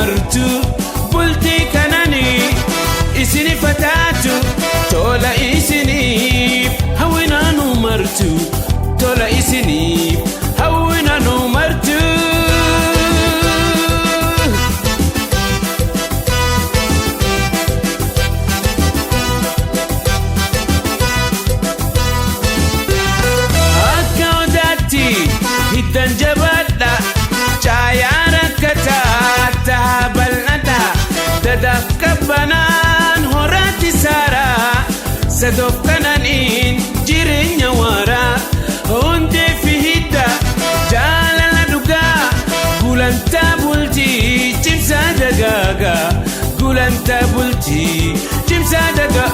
martu bultii kanani isini fataatu tola isiniif hawwinaanu martu tola isiniif hawwinaanu martu hiddan jabaadha caayaa rakkata bal'ata dadaaf qabbanaan horaatti saaraa sadoof kananiin jireenya waaraa hundee fi hidda jaalala dhugaa gulantaa bultii cimsaa dagaagaa gulantaa bultii cimsaa dagaa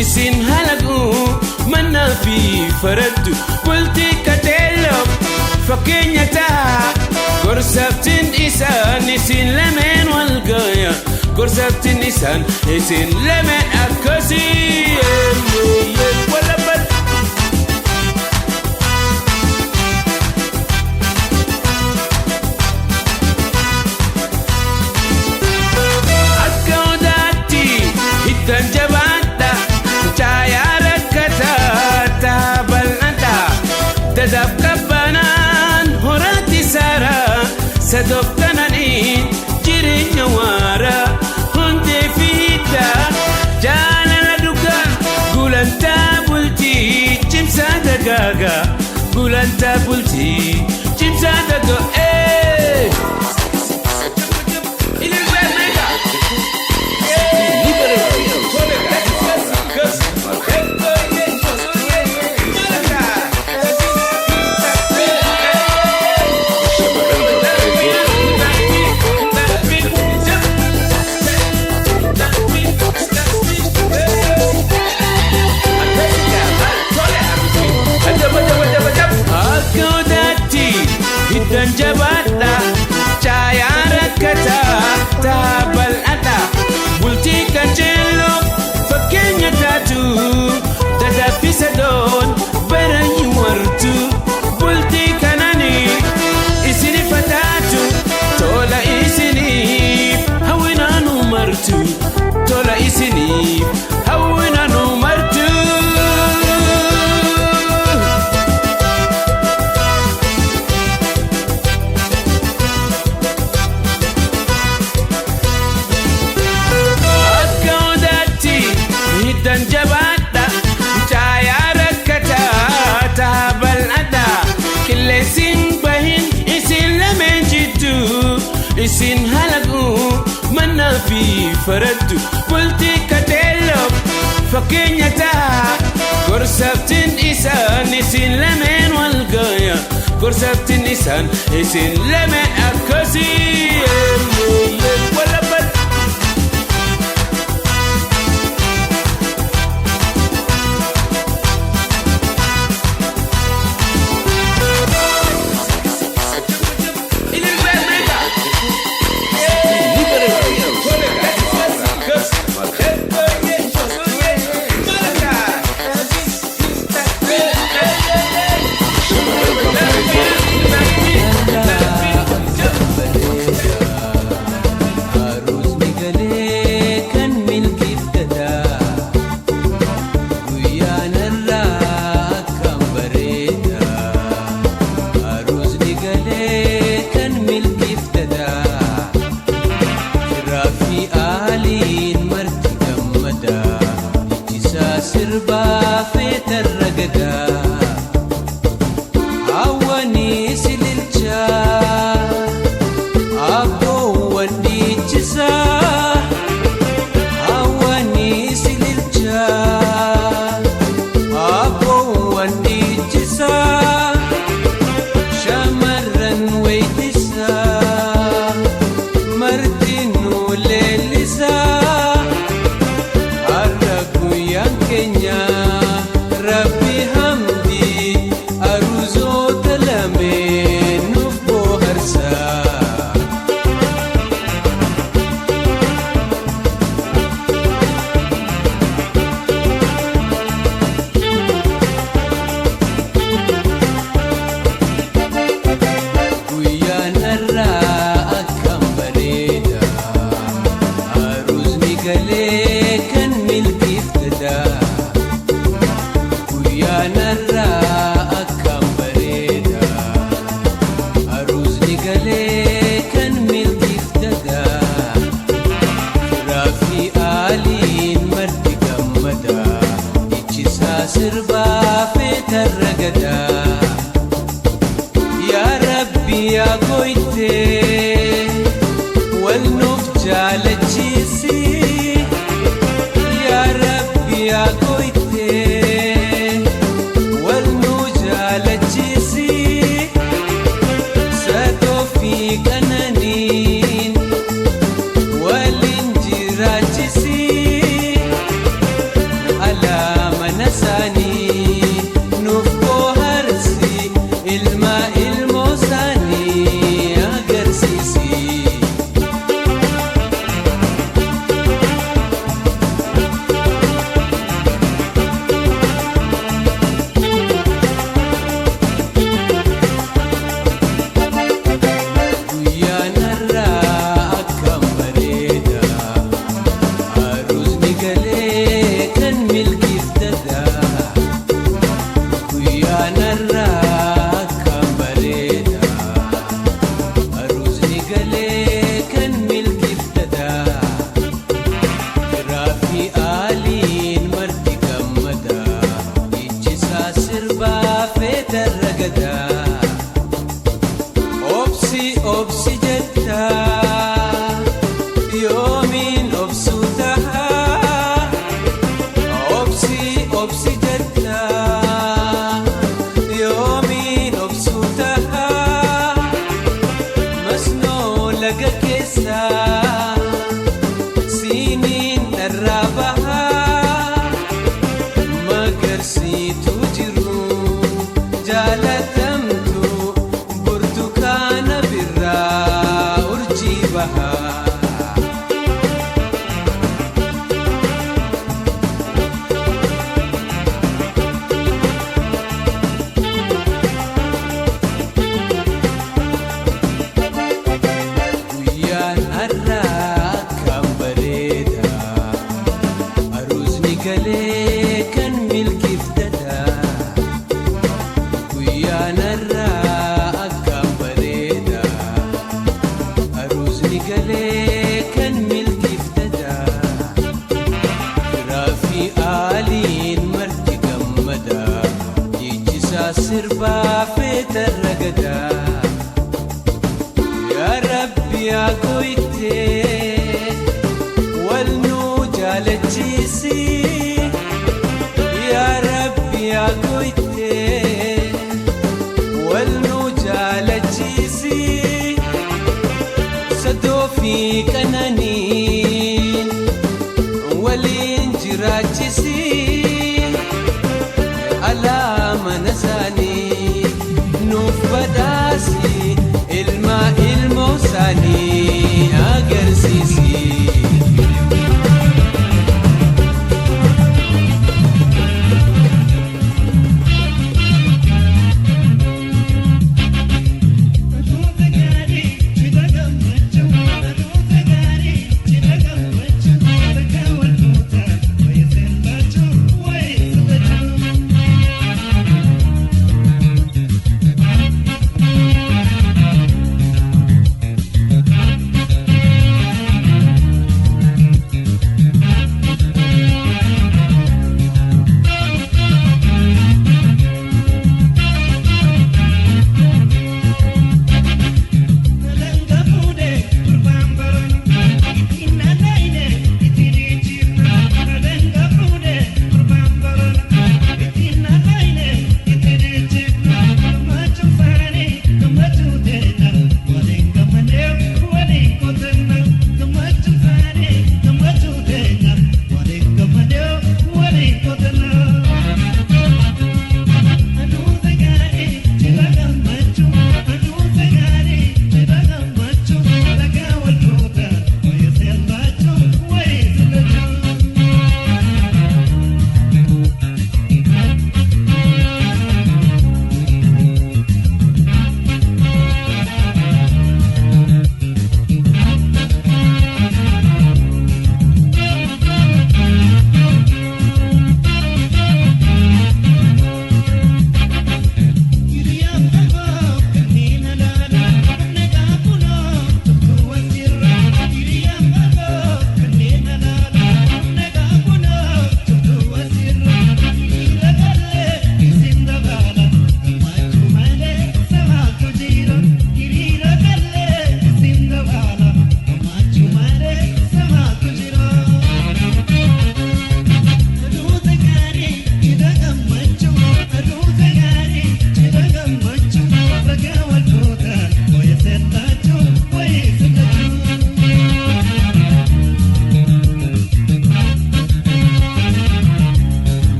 isin halagu manna fi faraddu bultii kateello fakkeenya ta'a gorsaftiin isaan isin lameen wal gaya gorsaftiin isaan isin lameen akkasii walabal akka odaatti hiddan jabaa dadaaf qabbanaan horaatti saaraa sadoof kananiin jireenya waaraa hundee fi hidda jaalala dhugaa gulantaa bultii cimsaa dagaagaa gulantaa bultii cimsaa dagaa hiddan jabaadha caayaa rakkata bal'ata bultii kajeello fakkeenya taatu dadaffisa doon baranyi wartu bultii kanani isini fataatu tola isiniif hawwinaanu martu tola isiniif hawwinaanu martu jabaadha caayaa rakkata bal'ata qilleensiin bahin isin lameen jiddu isin halagu manna fi faraddu bultii kateello fakkeenya ta'a gorsaftiin isaan isin lameen wal gaya gorsaftiin isaan isin lameen akkasii walabal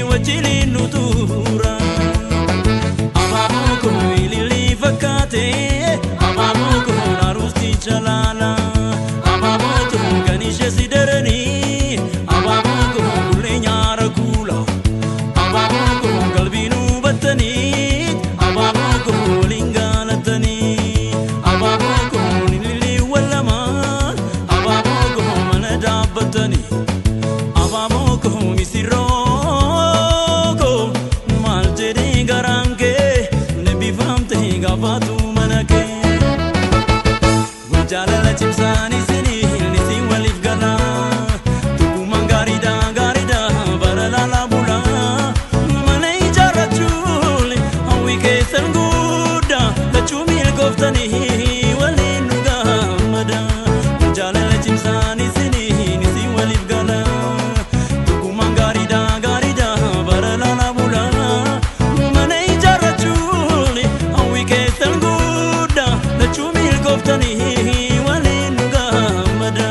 wajjini nutura abaaboo koo ililii fakkaate abaaboo koo naaruusti jalaala abaaboo koo kan ishee si daranii abaaboo koo bullee nyaara kuula abaaboo koo qalbiinuu battanii abaaboo koo waliin gaalatanii abaaboo koo ililii wallamaan abaaboo koo mana dhaabbatanii abaaboo koo misirroo gafatu manake wajala chimsani sini nisi walif gala tuku mangarida garida barala la bula mane jarachul hawi kesan guda la chumil koftani walinuga mada wajala chimsani sini nisi walif gala tuku mangarida garida barala la bula mane jarachul kesan guda la chumil koftani walinuga mada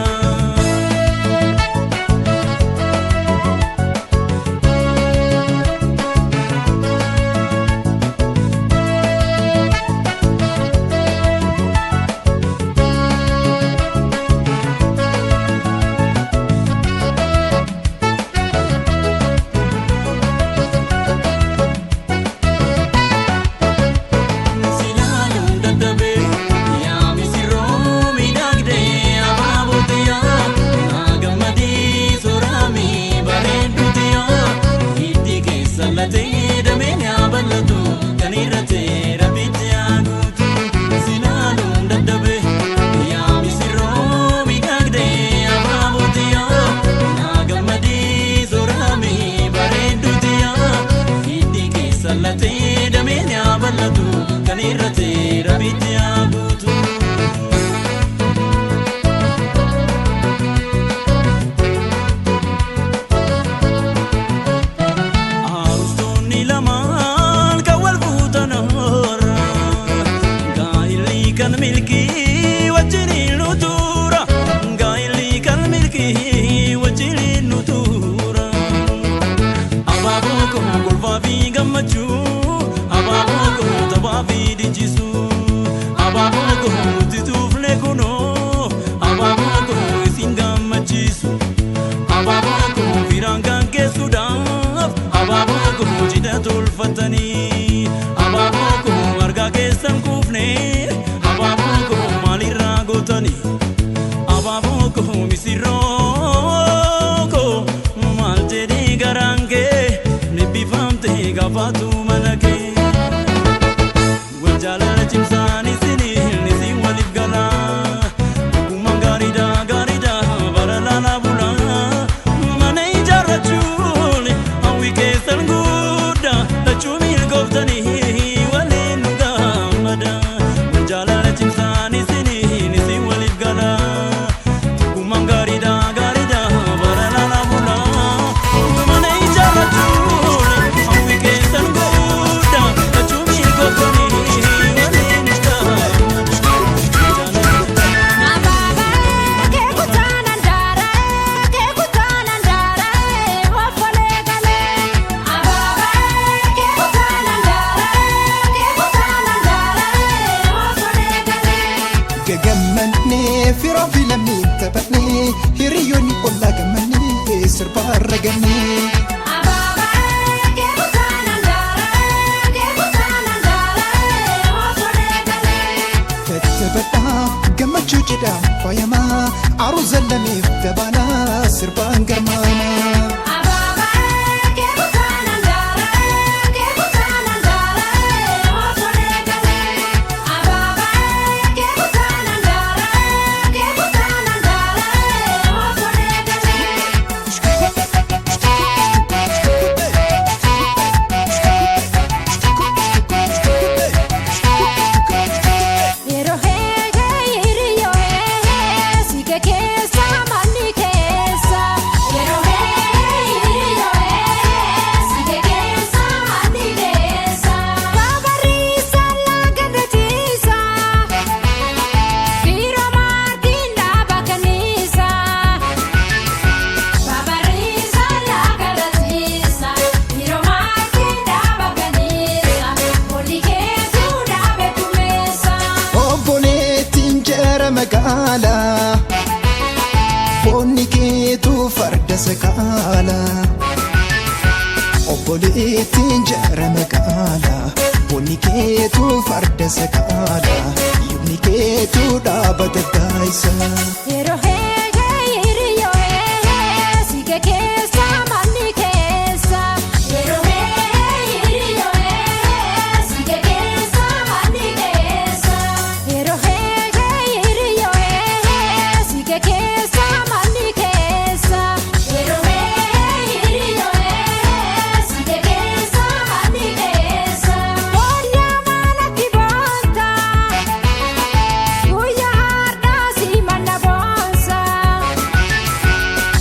gafatu manake wajala chimsani sini nisi walif gala kumangarida garida barala la bula mane jarachul hawi kesan guda la chumil koftani walinuga mada wajala chimsani sini nisi walif gala kumangarida garida barala la bula mane jarachul hiriyoni olla gamani sirba ragani فتبدا gamachuu jedha faayama aruu zallamiif dabala sirbaan garmaama Keesa mani keesa yeroo Bolitiin jaarame qaala bonni keetu farda sakaala yumni keetu dhaabata gaayisa. Yeroo heegee hiriyyoo heegee sige keessa manni keessa. Yeroo heegee hiriyyoo heegee sige keessa manni keessa. Yeroo heegee hiriyyoo heegee sige keessa manni keessa. Yeroo heegee hiriyyoo heegee sige keessa manni keessa. Booryaa manatti boonta guyyaa har'aa si manna boonsa.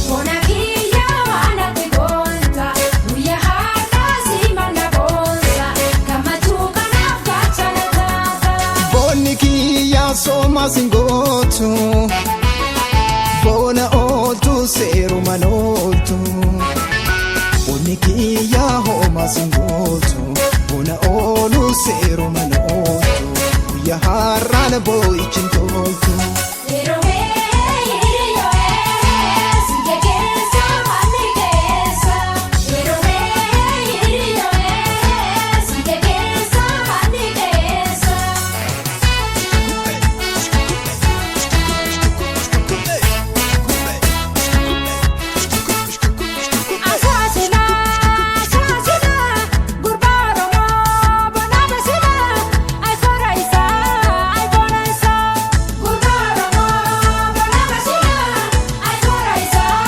Bona kiyyaa manatti boonta guyyaa har'aa si manna boonsa. Gammachuu kanaaf gaachana taata. Bonni kiyyaa sooma singootu bona ooltu seeruman ooltu. Bonni kiyyaa hooma singootu bona oolu seeruman ooltu. Guyyaa har'aan boo'ichin toltu. Yeroo heegee hiriyyoo heegee sige keessa manni keessa. Yeroo heegee hiriyyoo heegee sige keessa manni keessa. Asaasina asaasina gurbaa Oromoo bona basina ayikoora isaa ayikoona isaa. Gurbaa Oromoo bona basina ayikoora isaa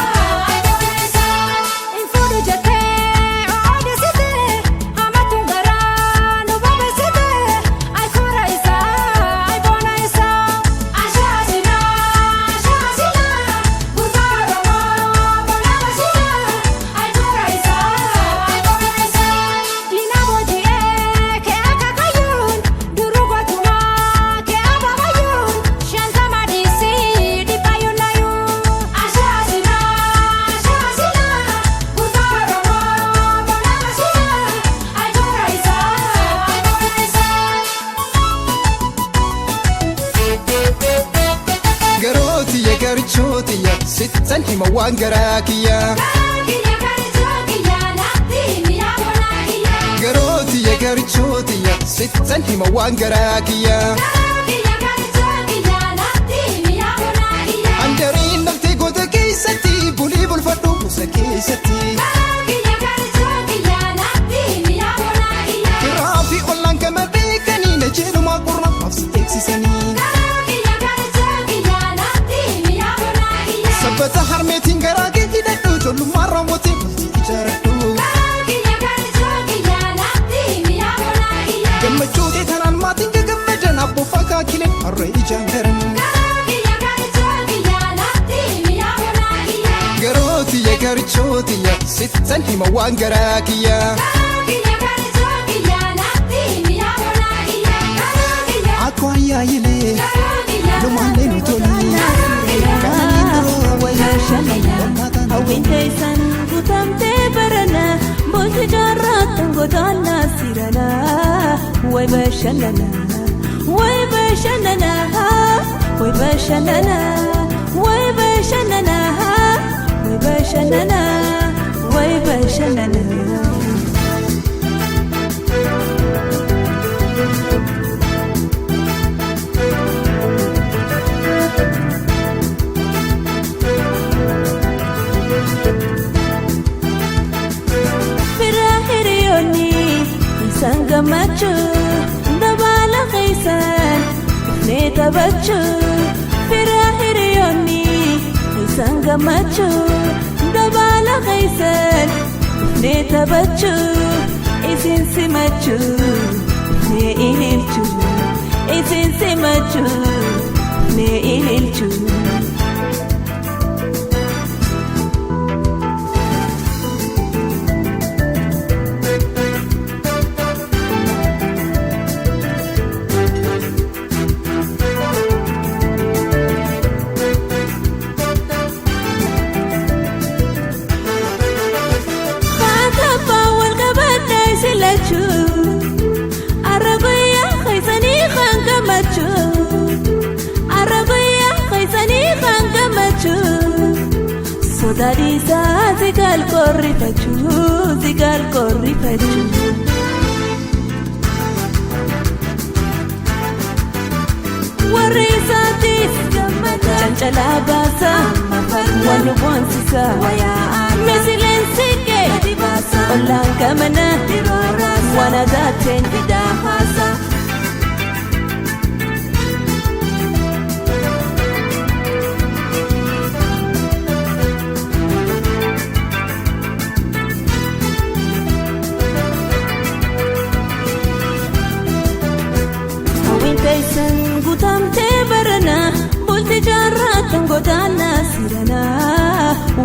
ayikoona isaa. Infuudhu jettee odeessite hamatuun garaa nu bobeessite ayikoora isaa ayikoona isaa. Asaasina asaasina gurbaa Oromoo bona basina ayikoora isaa ayikoona isaa. Diina booji'ee kee akka kayyuun duruu gootumaa kee ababayyuun shantama dhiisii dhibbayyuun layuun. Asaasina asaasina gurbaa Oromoo bona basina ayikoora isaa ayikoona isaa. Garootiya garchootiya sittan hima waan garaa kiyyaa. Kiyya galchoo kiyya natti mi'a bonaa kiyya. Garootiya garchootiya sittan hima waan garaa kiyyaa. Kiyya galchoo kiyya natti mi'a bonaa kiyya. Handariin nafti goota keessatti bulii bulfadhu buusa keessatti. Kiyya galchoo kiyya natti mi'a bonaa kiyya. Kiraa fi ollaan gama beekanii na jedhumaa qurra maafsi eegsisanii. Kiyya galchoo kiyya natti mi'a bonaa kiyya. Sabbata harmeetiin garaa kee hidhadhu ijoollummaa raawwatee bultii ijaaradhu. Kiyya galchoo kiyya natti mi'a bonaa kiyya. Gammachuu kee kanaan maatiin gagammadan abbooffaa kaakileen harree ijaan garan. Kiyya galchoo kiyya natti mi'a bonaa kiyya. Garootiya garchootiya sittan hima waan garaa kiyyaa. Kiyya galchoo kiyya natti mi'a bonaa kiyya. Kiyya Akkoo ayyaayilee kiyya lumaallee nu tolii. Kaaniin duroo wayyaa Hawwiin keessan guutamtee barana booti jaarratan godaanna sirana. Way bashannana way bashannana way bashannana way bashannana way bashannana way bashannana. Fira hiriyoonni isaan gammachuu dabaala keessan ifnee taphachuu. Fira hiriyoonni isaan gammachuu dabaala keessan ifnee taphachuu. Isin simachuu ifnee ililchuu isin simachuu ifnee ililchuu. Sodaadhiisaa zigaal qorrifachuu zigaal qorrifachuu. gammachuu warri isaatis gammada cancalaa baasa wal boonsisa misileen siqee ollaan gamana waan adaateen fidaa haasa Taysan gutamte barana bulti jarratan godana sirana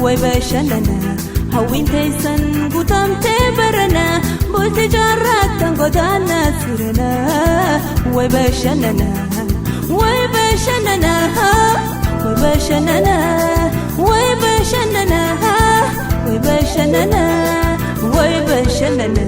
way bashanana hawin taysan gutamte barana bulti jarratan godana sirana way bashanana way bashanana way bashanana way bashanana way bashanana way bashanana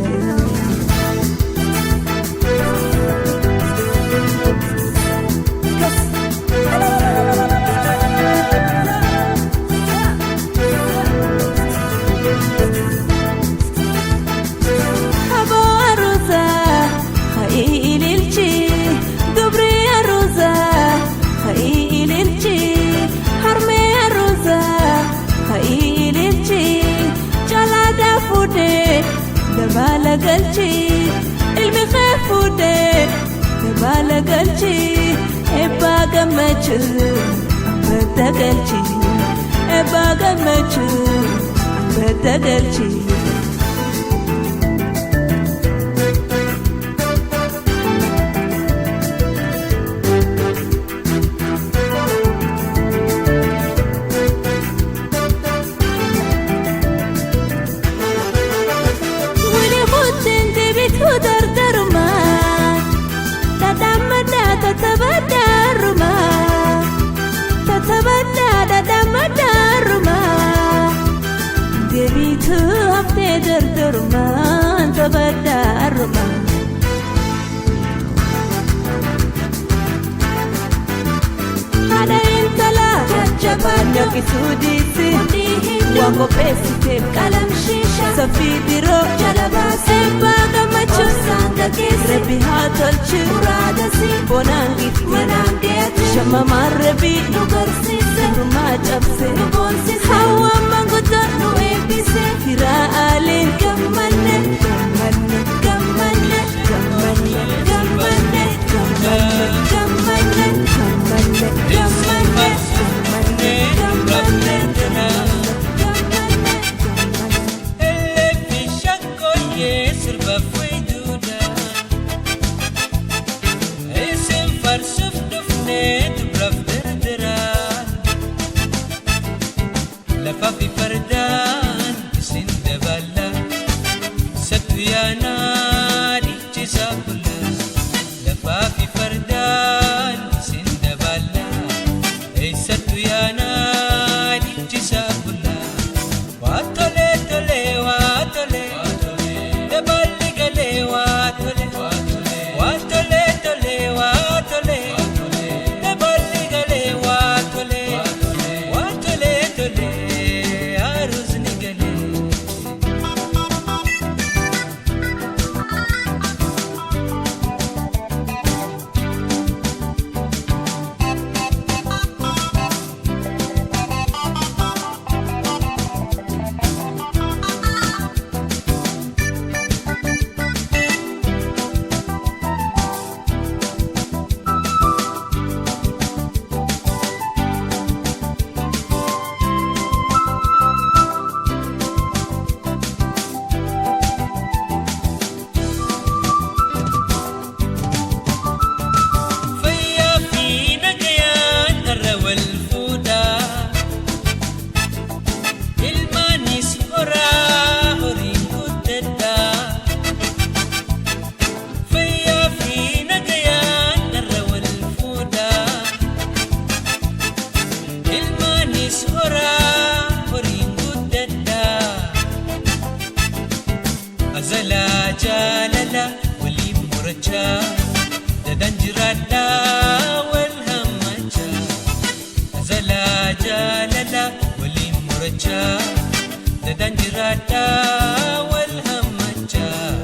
Dabala galchi, ilmi khafude. Dabala galchi, eba gamachu, beda galchi, eba gamachu, beda galchi. Debitu hafte derderman tabadarman Hada intala jajaban yakisudisi Wango pesite kalam shisha Safidiro jalabasi Ebaga machu sanga kisi Rebi hatolchi Uradasi Bonangit Manangiat Shama marrebi Nugarsise Ruma jabse Nubonsise Hawa mangutar Nuebise Fira alin Gammane Gammane Gammane Gammane Gammane Gammane Gammane Gammane Gammane Gammane Lafafi fardan isin dabala Satuyana dichisa kula Lafafi fardan isin dabala Satuyana dichisa kula Watole tole watole Dabali gale watole Watole tole watole Dabali gale watole Watole tole جاللا ولي مرجا ددنجرادا والهمجا زلا جاللا ولي مرجا ددنجرادا والهمجا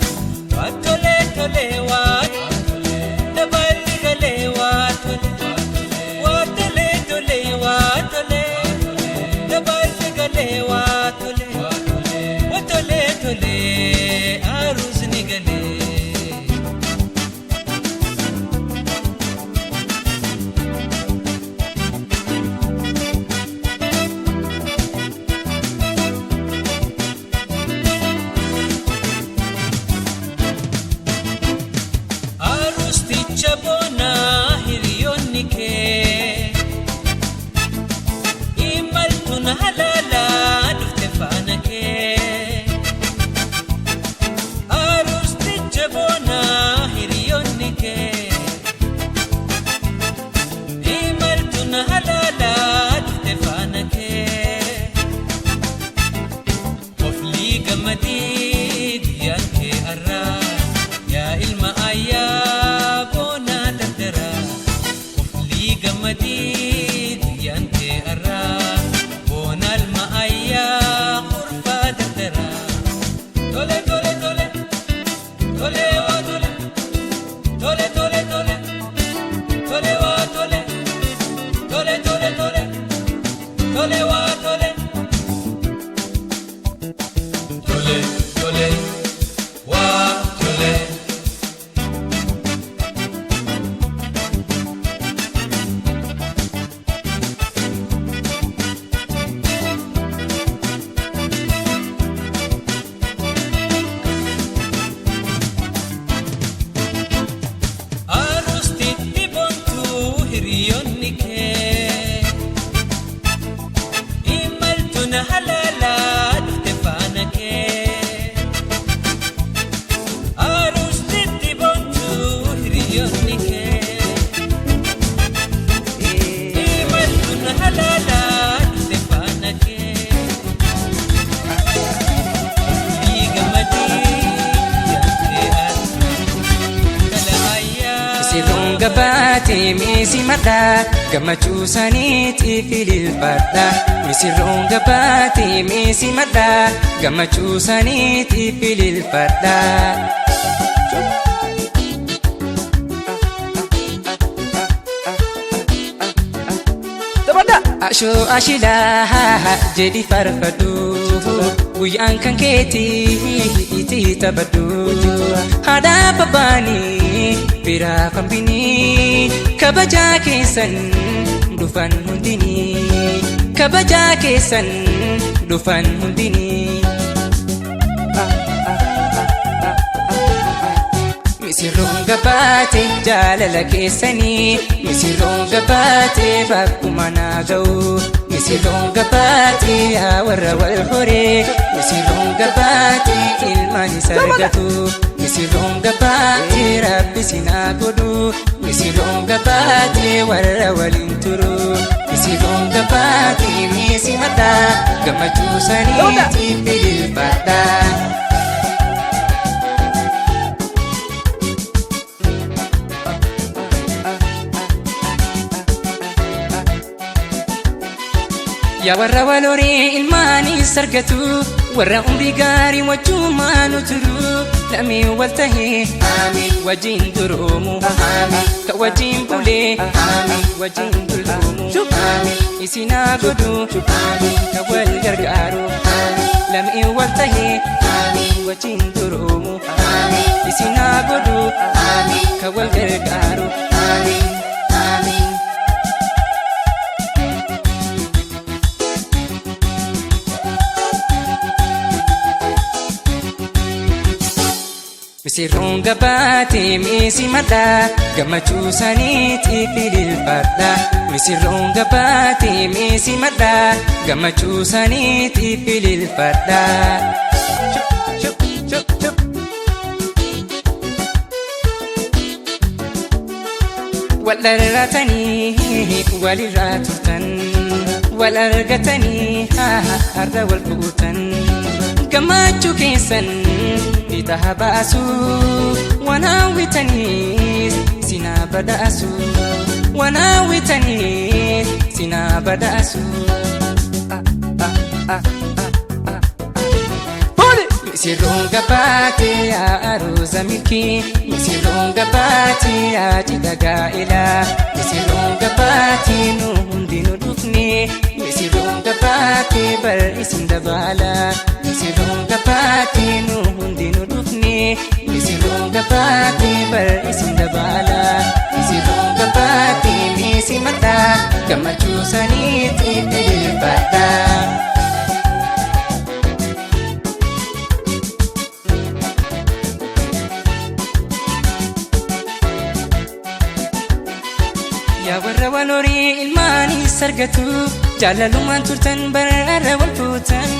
tole tole waa tole. Arustitti bontuu hiriyoonni kee imaltuun halaalaa dhufte faana kee. Arustitti bontuu hiriyoonni kee imaltuun halaalaa dhufte faana kee. Gammadii yaantee kala ayyaa. Sirroon gabaatee meesi madhaa gammachuu isaaniitiif ililfadha. Sirroon gabaatee meesi madhaa gammachuu isaaniitiif ililfadha. Ashoo ashilaa jedhi farfadhu guyyaan kan keetii itti taphadhu. Haadha babbaanii biraa fambinii kabajaa keessan dhufan hundinii. Kabajaa keessan dhufan hundinii. Misirroon gabaatee jaalala keessanii. Misirroon gabaatee bakkuma naa ga'u. Misirroon gabaatee yaa warra wal horee. Misirroon gabaatee ilmaan isa argatu. Misirroon gabaatee rabbi sinaa godhu. Misirroon gabaatee warra waliin turu. Misirroon gabaatee meesi madhaa gammachuu isaaniitiif ililfadha. Yaa warra wal horee ilmaanis argatu. Warra umrii gaarii wajjumaan turu. Lamee wal tahee wajjin duroomu. Ka wajjin bulee wajjin dulloomu. Isinaa godhu ka wal gargaaru. Lamee wal tahee wajjin duroomu. Isinaa godhu ka wal gargaaru. Misirroon gabaatee meesi madhaa gammachuu isaaniitiif ililfadha. Misirroon gabaatee meesi madhaa gammachuu isaaniitiif ililfadha. Wal dharratanii walirraa turtan. Wal argatanii har'a wal fuutan. Gammachuu keessan itti habaasu. Waan hawwitaniis sinaa badhaasu. Waan hawwitaniis sinaa badhaasu. Misirroon gabaatee yaa aroosa milkii. Misirroon gabaatee yaa cidha gaa'elaa. Misirroon gabaatee nu hundinuu dhufne. Misirroon gabaatee bar isin dabaala. Misirroon gabaatee nu hundinuu dhufne. Misirroon gabaatee bar isin dabaala. Misirroon gabaatee meesi madhaa gammachuu isaaniitiif ililfadha. Yaa warra wal horii ilmaanis argatu. Jaalalumaan turtan bara wal fuutan.